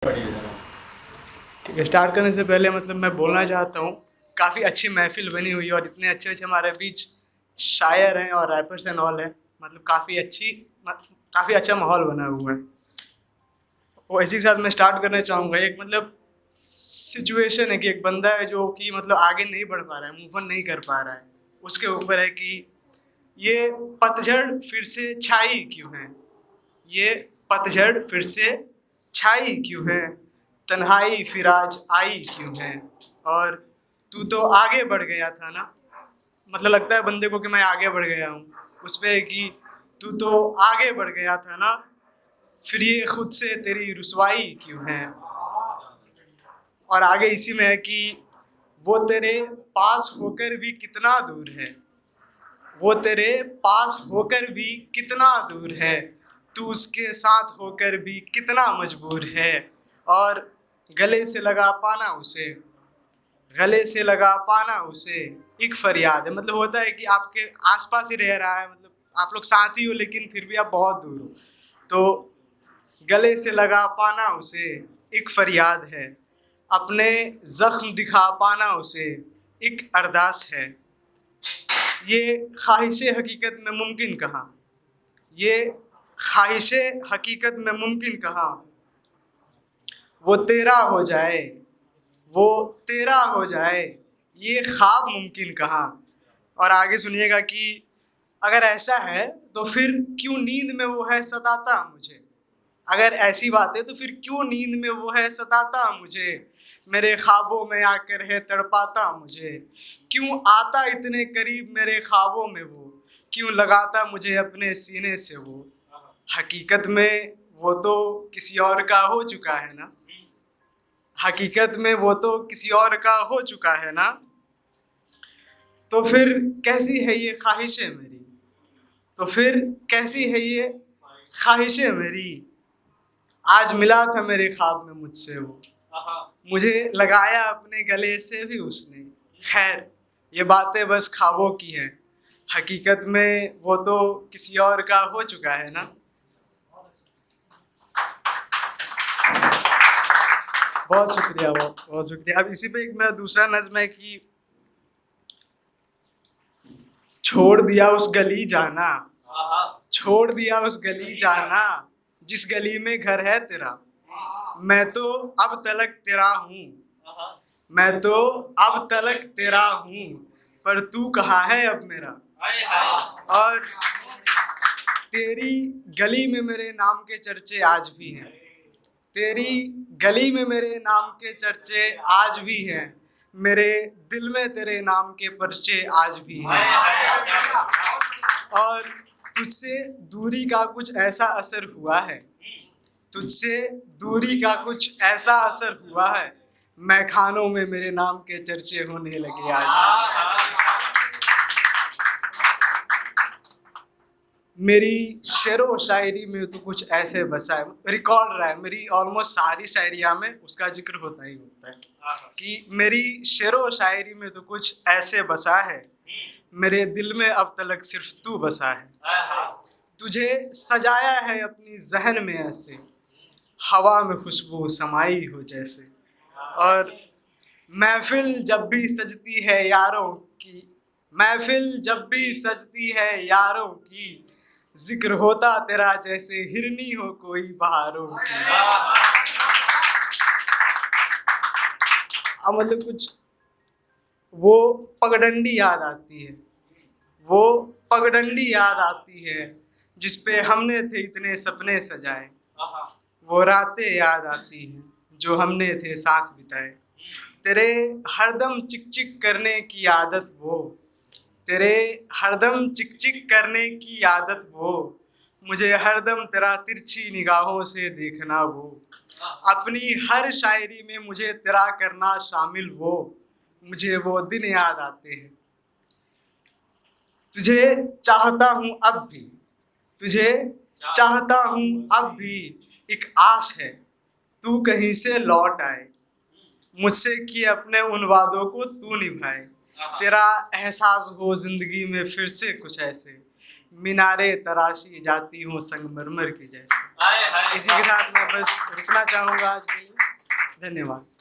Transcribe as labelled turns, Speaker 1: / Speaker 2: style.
Speaker 1: ठीक है, स्टार्ट करने से पहले मतलब मैं बोलना चाहता हूँ, काफ़ी अच्छी महफिल बनी हुई है और इतने अच्छे अच्छे हमारे बीच शायर हैं और रैपर्स एंड ऑल है। मतलब काफ़ी अच्छा माहौल बना हुआ है। और इसी के साथ मैं स्टार्ट करना चाहूँगा। एक मतलब सिचुएशन है कि एक बंदा है जो कि मतलब आगे नहीं बढ़ पा रहा है, मूव ऑन नहीं कर पा रहा है। उसके ऊपर है कि ये पतझड़ फिर से छाई क्यों है, ये पतझड़ फिर से छाई क्यों है, तन्हाई फिर आज आई क्यों है, और तू तो आगे बढ़ गया था ना। मतलब लगता है बंदे को कि मैं आगे बढ़ गया हूँ, उस पे है कि तू तो आगे बढ़ गया था ना, फिर ये खुद से तेरी रुसवाई क्यों है। और आगे इसी में है कि वो तेरे पास होकर भी कितना दूर है, वो तेरे पास होकर भी कितना दूर है, तू उसके साथ होकर भी कितना मजबूर है। और गले से लगा पाना उसे, गले से लगा पाना उसे एक फरियाद है। मतलब होता है कि आपके आसपास ही रह रहा है, मतलब आप लोग साथ ही हो लेकिन फिर भी आप बहुत दूर हो, तो गले से लगा पाना उसे एक फरियाद है, अपने जख्म दिखा पाना उसे एक अरदास है। ये ख्वाहिश हकीकत में मुमकिन कहाँ, ये ख्वाहिश हकीकत में मुमकिन कहाँ, वो तेरा हो जाए, वो तेरा हो जाए, ये ख्वाब मुमकिन कहाँ। और आगे सुनिएगा कि अगर ऐसा है तो फिर क्यों नींद में वो है सताता मुझे, अगर ऐसी बात है तो फिर क्यों नींद में वो है सताता मुझे, मेरे ख्वाबों में आकर है तड़पाता मुझे, क्यों आता इतने करीब मेरे ख्वाबों में वो, क्यों लगाता मुझे अपने सीने से वो। हकीकत में वो तो किसी और का हो चुका है ना, हकीकत में वो तो किसी और का हो चुका है ना, तो फिर कैसी है ये ख्वाहिशें मेरी, तो फिर कैसी है ये ख्वाहिशें मेरी। आज मिला था मेरे ख्वाब में मुझसे वो, मुझे लगाया अपने गले से भी उसने। खैर ये बातें बस ख्वाबों की हैं, हकीकत में वो तो किसी और का हो चुका है ना। बहुत शुक्रिया, बहुत बहुत शुक्रिया। अब इसी पे एक मेरा दूसरा नज्म है कि छोड़ दिया उस गली जाना, छोड़ दिया उस गली जाना, जिस गली में घर है तेरा, मैं तो अब तलक तेरा हूँ, मैं तो अब तलक तेरा हूँ, पर तू कहाँ है अब मेरा। और तेरी गली में मेरे नाम के चर्चे आज भी हैं, तेरी गली में मेरे नाम के चर्चे आज भी हैं, मेरे दिल में तेरे नाम के पर्चे आज भी हैं। और तुझसे दूरी का कुछ ऐसा असर हुआ है, तुझसे दूरी का कुछ ऐसा असर हुआ है, मैं खानों में मेरे नाम के चर्चे होने लगे आज। मेरी शेरो शायरी में तो कुछ ऐसे बसा है, रिकॉल रहा है, मेरी ऑलमोस्ट सारी शायरिया में उसका जिक्र होता ही होता है कि मेरी शेरो शायरी में तो कुछ ऐसे बसा है, मेरे दिल में अब तलक सिर्फ तू बसा है। तुझे सजाया है अपनी जहन में ऐसे, हवा में खुशबू समाई हो जैसे। और महफिल जब भी सजती है यारों की, महफिल जब भी सजती है यारों की, जिक्र होता तेरा जैसे हिरनी हो कोई बहारों की। अब मतलब कुछ वो पगडंडी याद आती है, वो पगडंडी याद आती है, जिस पे हमने थे इतने सपने सजाए, वो रातें याद आती हैं जो हमने थे साथ बिताए। तेरे हरदम चिक चिक करने की आदत वो, तेरे हरदम चिक चिक करने की आदत वो, मुझे हरदम तेरा तिरछी निगाहों से देखना वो, अपनी हर शायरी में मुझे तेरा करना शामिल वो, मुझे वो दिन याद आते हैं। तुझे चाहता हूँ अब भी, तुझे चाहता हूँ अब भी, एक आस है तू कहीं से लौट आए, मुझसे किए अपने उन वादों को तू निभाए, तेरा एहसास हो जिंदगी में फिर से कुछ ऐसे, मीनारे तराशी जाती हूँ संगमरमर की जैसे। इसी के साथ मैं बस रुकना चाहूँगा आज के लिए। धन्यवाद।